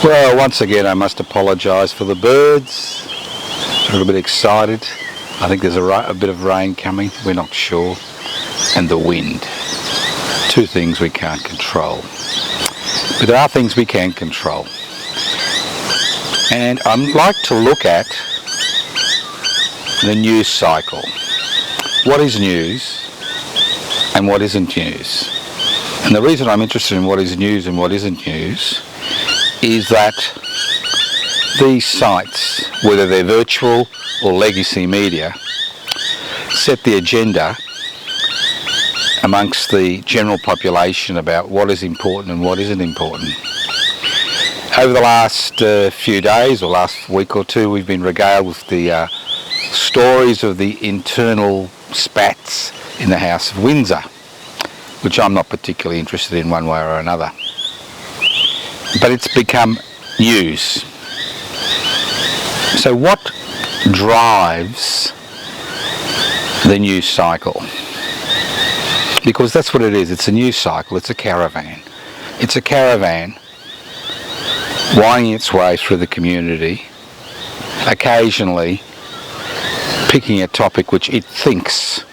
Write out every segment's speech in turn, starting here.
Well, once again I must apologise for the birds. A little bit excited. I think there's a bit of rain coming, we're not sure. And the wind. Two things we can't control. But there are things we can control. And I'd like to look at the news cycle. What is news and what isn't news? And the reason I'm interested in what is news and what isn't news is that these sites, whether they're virtual or legacy media, set the agenda amongst the general population about what is important and what isn't important. Over the last few days or last week or two, we've been regaled with the stories of the internal spats in the House of Windsor, which I'm not particularly interested in one way or another. But it's become news. So what drives the news cycle? Because that's what it is. It's a news cycle. It's a caravan. It's a caravan winding its way through the community, occasionally picking a topic which it thinks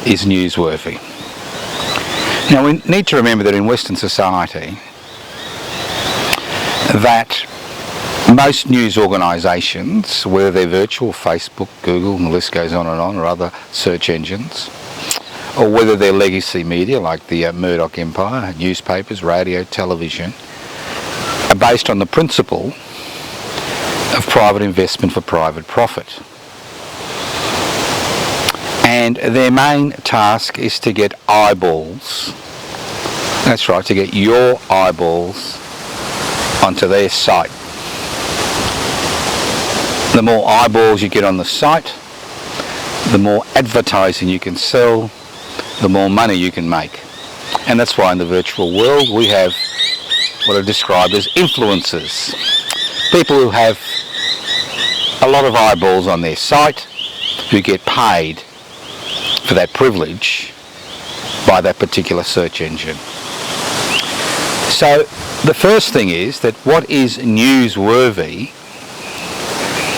is newsworthy. Now we need to remember that in Western society that most news organisations, whether they're virtual, Facebook, Google, and the list goes on, or other search engines, or whether they're legacy media like the Murdoch Empire, newspapers, radio, television, are based on the principle of private investment for private profit. And their main task is to get eyeballs. That's right, to get your eyeballs onto their site. The more eyeballs you get on the site, the more advertising you can sell, the more money you can make. And that's why in the virtual world we have what are described as influencers. People who have a lot of eyeballs on their site, who get paid for that privilege by that particular search engine. So the first thing is that what is newsworthy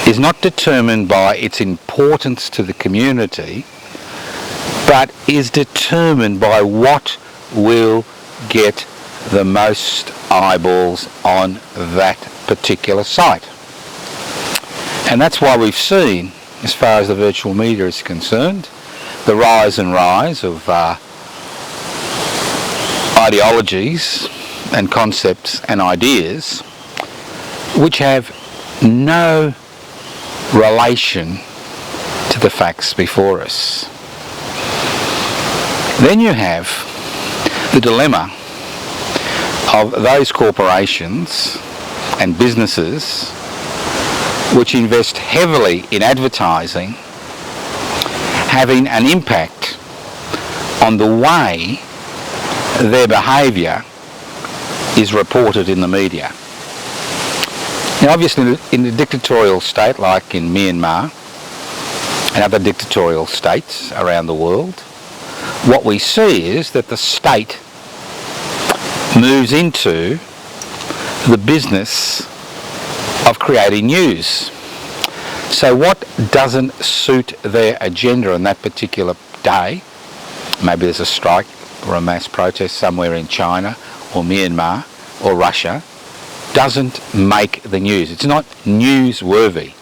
is not determined by its importance to the community, but is determined by what will get the most eyeballs on that particular site. And that's why we've seen, as far as the virtual media is concerned, the rise of ideologies and concepts and ideas which have no relation to the facts before us. Then you have the dilemma of those corporations and businesses which invest heavily in advertising having an impact on the way their behaviour is reported in the media. Now obviously in a dictatorial state like in Myanmar and other dictatorial states around the world, what we see is that the state moves into the business of creating news. So what doesn't suit their agenda on that particular day, maybe there's a strike or a mass protest somewhere in China or Myanmar or Russia, doesn't make the news. It's not newsworthy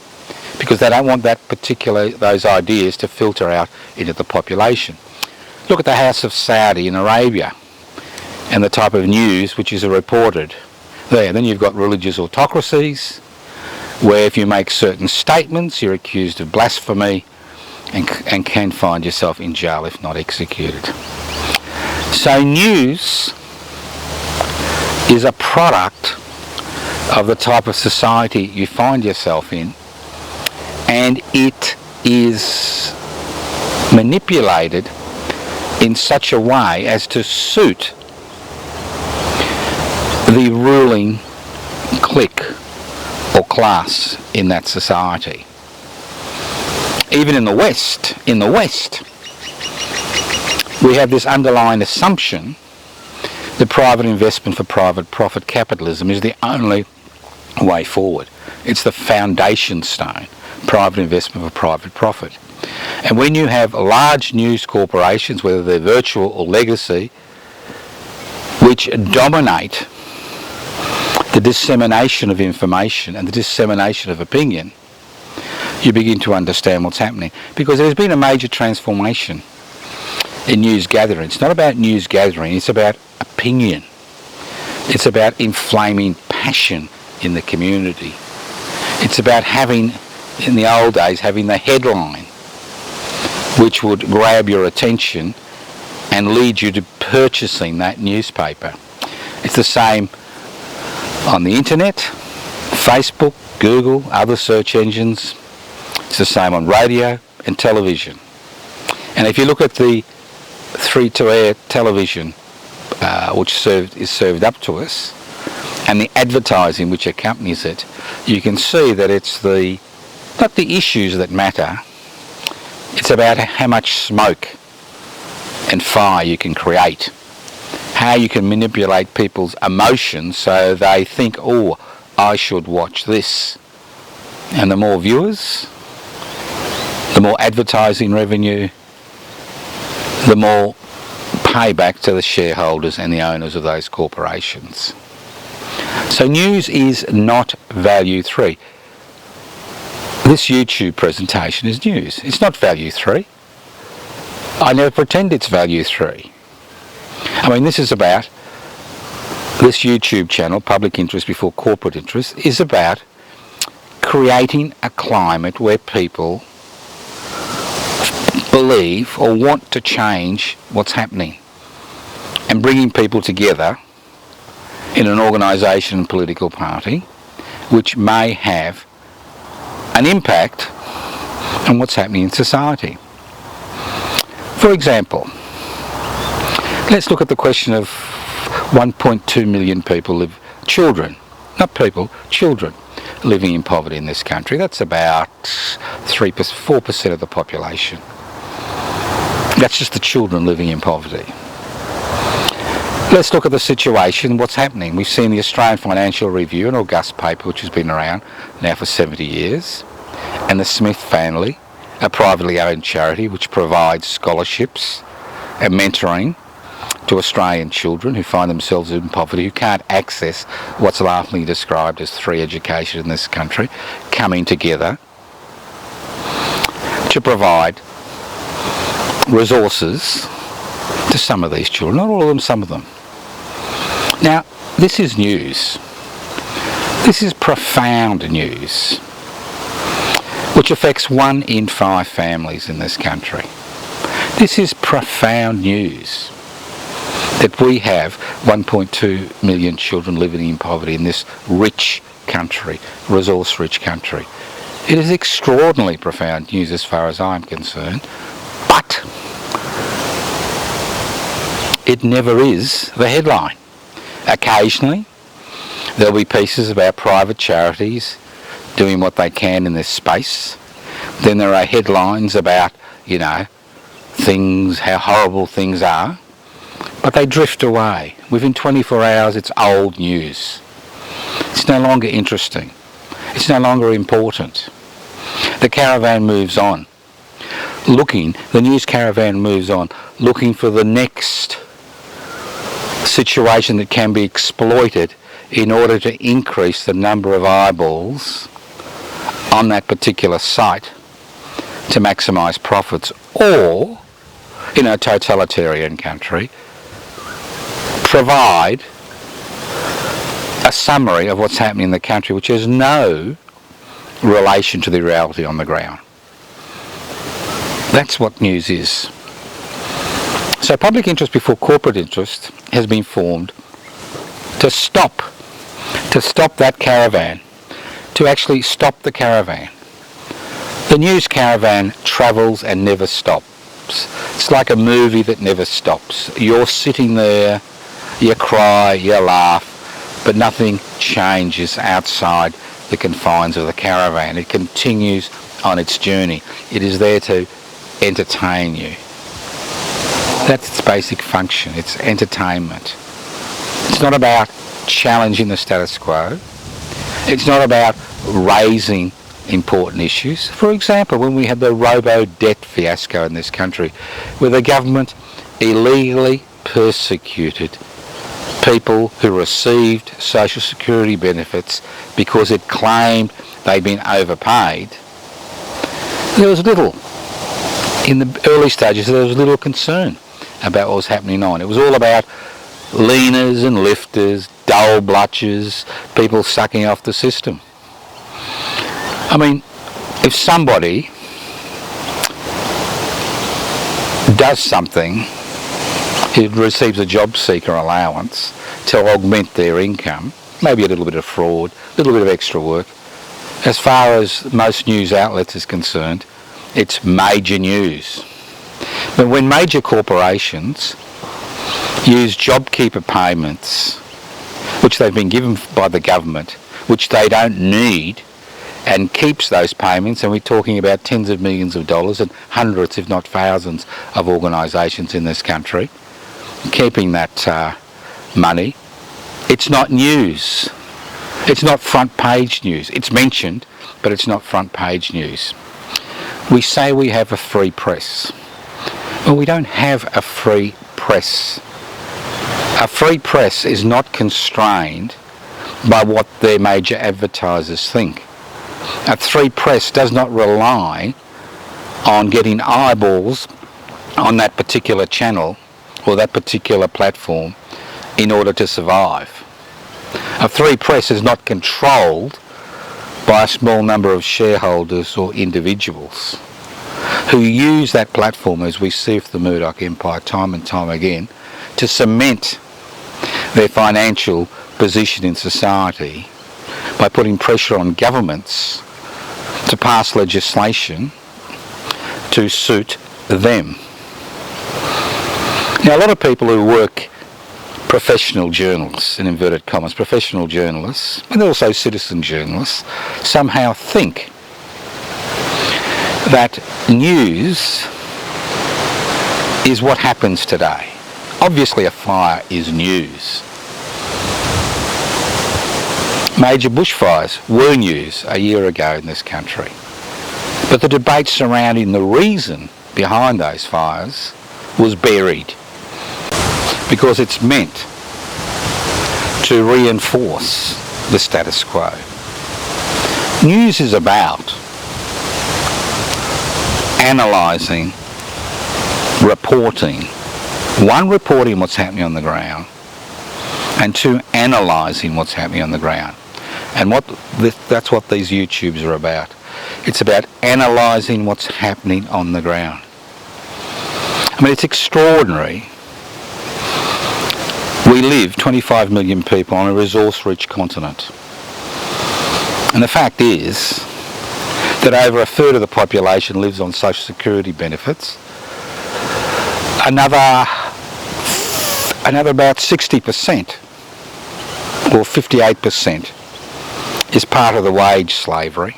because they don't want those ideas to filter out into the population. Look at the House of Saudi in Arabia and the type of news which is reported there. Then you've got religious autocracies where if you make certain statements you're accused of blasphemy and can find yourself in jail if not executed. So news is a product of the type of society you find yourself in, and it is manipulated in such a way as to suit the ruling clique or class in that society. Even in the West, we have this underlying assumption that private investment for private profit capitalism is the only way forward. It's the foundation stone, private investment for private profit. And when you have large news corporations, whether they're virtual or legacy, which dominate the dissemination of information and the dissemination of opinion, you begin to understand what's happening. Because there's been a major transformation in news gathering. It's not about news gathering, it's about opinion. It's about inflaming passion in the community. It's about having, in the old days, having the headline which would grab your attention and lead you to purchasing that newspaper. It's the same on the internet, Facebook, Google, other search engines. It's the same on radio and television. And if you look at the free-to-air television which is served up to us, and the advertising which accompanies it, you can see that it's not the issues that matter, it's about how much smoke and fire you can create, how you can manipulate people's emotions so they think, oh, I should watch this. And the more viewers, the more advertising revenue, the more payback to the shareholders and the owners of those corporations. So news is not value 3. This YouTube presentation is news. It's not value 3. I never pretend it's value 3. I mean, this YouTube channel, Public Interest Before Corporate Interest, is about creating a climate where people believe or want to change what's happening, and bringing people together in an organisation and political party which may have an impact on what's happening in society. For example, let's look at the question of 1.2 million people children living in poverty in this country. That's about 4% of the population. That's just the children living in poverty. Let's look at the situation, what's happening. We've seen the Australian Financial Review, an august paper which has been around now for 70 years, and the Smith Family, a privately owned charity which provides scholarships and mentoring to Australian children who find themselves in poverty, who can't access what's laughingly described as free education in this country, coming together to provide resources to some of these children, not all of them, some of them. Now, this is news. This is profound news, which affects 1 in 5 families in this country. This is profound news, that we have 1.2 million children living in poverty in this rich country, resource-rich country. It is extraordinarily profound news as far as I'm concerned, but it never is the headline. Occasionally, there'll be pieces about private charities doing what they can in this space. Then there are headlines about, things, how horrible things are. But they drift away. Within 24 hours, it's old news. It's no longer interesting. It's no longer important. The caravan moves on. The news caravan moves on, looking for the next situation that can be exploited in order to increase the number of eyeballs on that particular site to maximise profits, or, in a totalitarian country, provide a summary of what's happening in the country which has no relation to the reality on the ground. That's what news is. So public interest before corporate interest has been formed to stop that caravan, to actually stop the caravan. The news caravan travels and never stops. It's like a movie that never stops. You're sitting there, you cry, you laugh, but nothing changes outside the confines of the caravan. It continues on its journey. It is there to entertain you. That's its basic function. It's entertainment. It's not about challenging the status quo. It's not about raising important issues. For example, when we had the robo-debt fiasco in this country, where the government illegally persecuted people who received social security benefits because it claimed they'd been overpaid, there was little, in the early stages, there was little concern about what was happening on. It was all about leaners and lifters, dole blutchers, people sucking off the system. I mean, if somebody does something, who receives a job seeker allowance to augment their income, maybe a little bit of fraud, a little bit of extra work, as far as most news outlets is concerned, it's major news. But when major corporations use JobKeeper payments, which they've been given by the government, which they don't need, and keeps those payments, and we're talking about tens of millions of dollars and hundreds, if not thousands, of organisations in this country, keeping that money, it's not news. It's not front page news. It's mentioned, but it's not front page news. We say we have a free press. Well, we don't have a free press. A free press is not constrained by what their major advertisers think. A free press does not rely on getting eyeballs on that particular channel or that particular platform in order to survive. A free press is not controlled by a small number of shareholders or individuals who use that platform, as we see with the Murdoch empire time and time again, to cement their financial position in society by putting pressure on governments to pass legislation to suit them. Now, a lot of people who work, professional journalists, in inverted commas, professional journalists, and also citizen journalists, somehow think that news is what happens today. Obviously a fire is news. Major bushfires were news a year ago in this country. But the debate surrounding the reason behind those fires was buried because it's meant to reinforce the status quo. News is about analysing, reporting. One, reporting what's happening on the ground, and two, analysing what's happening on the ground. And that's what these YouTubes are about. It's about analysing what's happening on the ground. I mean, it's extraordinary. We live, 25 million people, on a resource-rich continent. And the fact is that over a third of the population lives on social security benefits. Another about 60% or 58% is part of the wage slavery,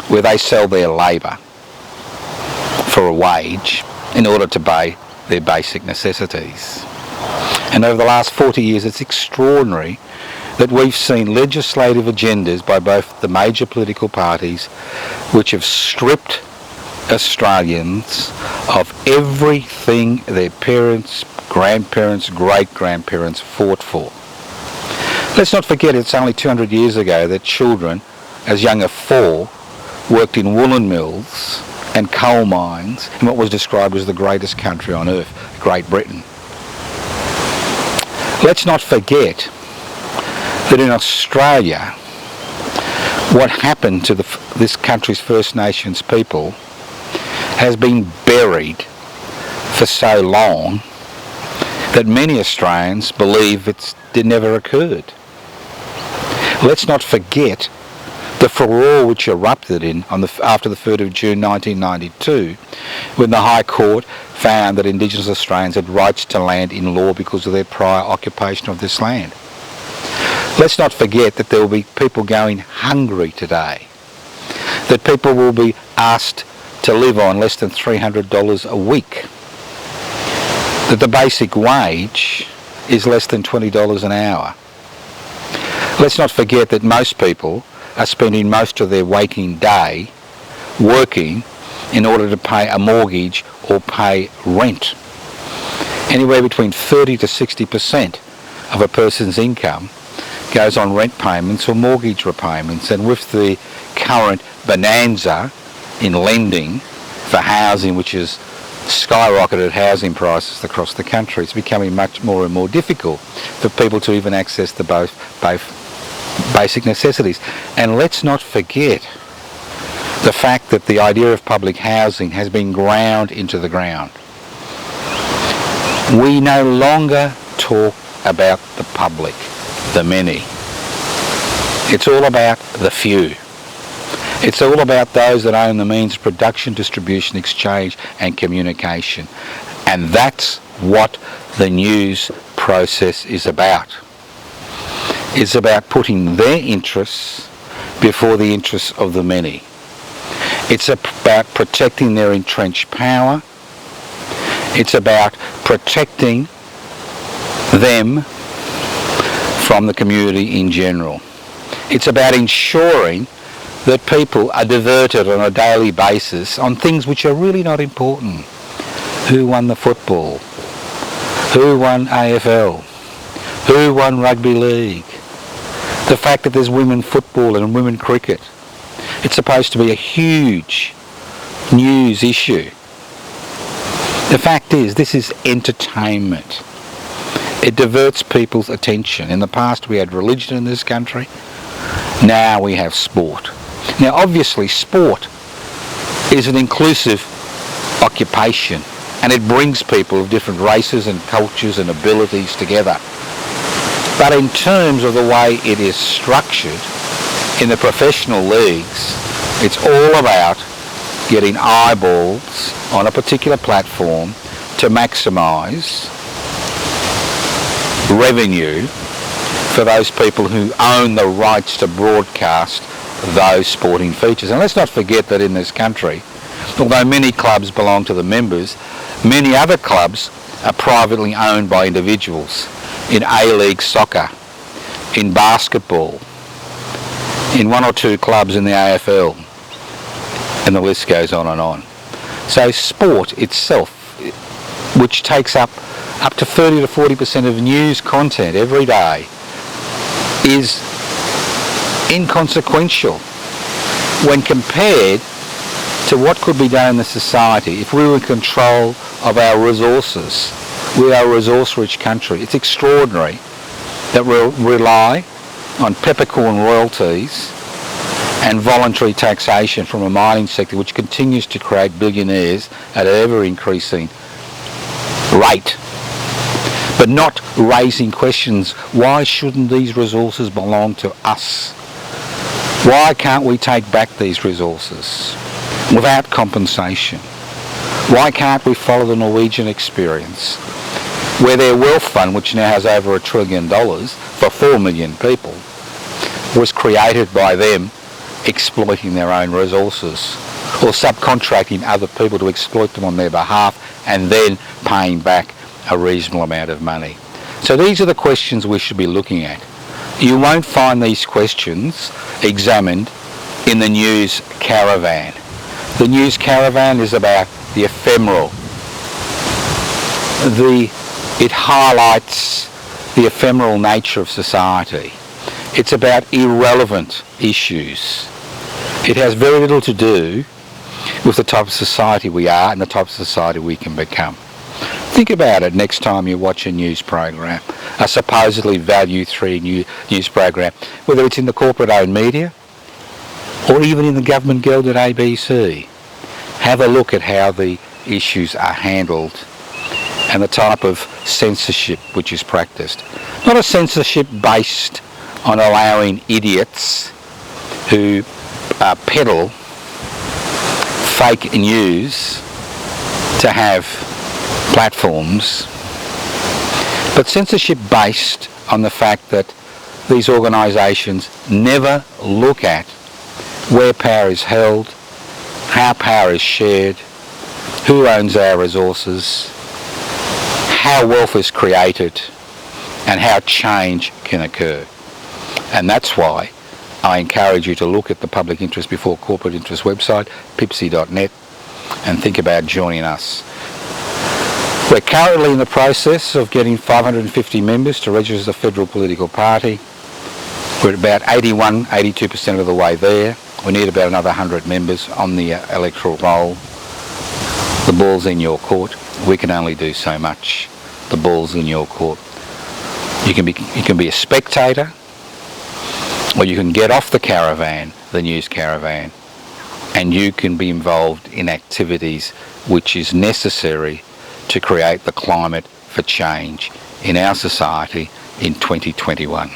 where they sell their labour for a wage in order to pay their basic necessities. And over the last 40 years, it's extraordinary that we've seen legislative agendas by both the major political parties which have stripped Australians of everything their parents, grandparents, great-grandparents fought for. Let's not forget it's only 200 years ago that children as young as 4 worked in woolen mills and coal mines in what was described as the greatest country on earth, Great Britain. Let's not forget that in Australia, what happened to this country's First Nations people has been buried for so long that many Australians believe it never occurred. Let's not forget the furore which erupted after the 3rd of June 1992, when the High Court found that Indigenous Australians had rights to land in law because of their prior occupation of this land. Let's not forget that there will be people going hungry today, that people will be asked to live on less than $300 a week, that the basic wage is less than $20 an hour. Let's not forget that most people are spending most of their waking day working in order to pay a mortgage or pay rent. Anywhere between 30 to 60% of a person's income goes on rent payments or mortgage repayments, and with the current bonanza in lending for housing, which has skyrocketed housing prices across the country, it's becoming much more and more difficult for people to even access the both basic necessities. And let's not forget the fact that the idea of public housing has been ground into the ground. We no longer talk about the public, the many. It's all about the few. It's all about those that own the means of production, distribution, exchange and communication. And that's what the news process is about. It's about putting their interests before the interests of the many. It's about protecting their entrenched power. It's about protecting them from the community in general. It's about ensuring that people are diverted on a daily basis on things which are really not important. Who won the football? Who won AFL? Who won rugby league? The fact that there's women football and women cricket. It's supposed to be a huge news issue. The fact is, this is entertainment. It diverts people's attention. In the past we had religion in this country. Now we have sport. Now obviously sport is an inclusive occupation, and it brings people of different races and cultures and abilities together. But in terms of the way it is structured in the professional leagues, it's all about getting eyeballs on a particular platform to maximise revenue for those people who own the rights to broadcast those sporting features. And let's not forget that in this country, although many clubs belong to the members, many other clubs are privately owned by individuals in A-League soccer, in basketball, in one or two clubs in the AFL, and the list goes on and on. So sport itself, which takes up to 30 to 40% of news content every day, is inconsequential when compared to what could be done in the society if we were in control of our resources. We are a resource-rich country. It's extraordinary that we'll rely on peppercorn royalties and voluntary taxation from a mining sector which continues to create billionaires at an ever-increasing rate, but not raising questions. Why shouldn't these resources belong to us? Why can't we take back these resources without compensation? Why can't we follow the Norwegian experience, where their wealth fund, which now has over $1 trillion for 4 million people, was created by them exploiting their own resources or subcontracting other people to exploit them on their behalf and then paying back a reasonable amount of money. So these are the questions we should be looking at. You won't find these questions examined in the news caravan. The news caravan is about the ephemeral. It highlights the ephemeral nature of society. It's about irrelevant issues. It has very little to do with the type of society we are and the type of society we can become. Think about it next time you watch a news program, a supposedly value-free news program, whether it's in the corporate-owned media or even in the government-gelded ABC. Have a look at how the issues are handled and the type of censorship which is practiced. Not a censorship based on allowing idiots who peddle fake news to have platforms, but censorship based on the fact that these organisations never look at where power is held, how power is shared, who owns our resources, how wealth is created, and how change can occur. And that's why I encourage you to look at the Public Interest Before Corporate Interest website, pipsi.net, and think about joining us. We're currently in the process of getting 550 members to register as a federal political party. We're at about 82% of the way there. We need about another 100 members on the electoral roll. The ball's in your court. We can only do so much. The ball's in your court. You can be a spectator, or you can get off the caravan, the news caravan, and you can be involved in activities which is necessary to create the climate for change in our society in 2021.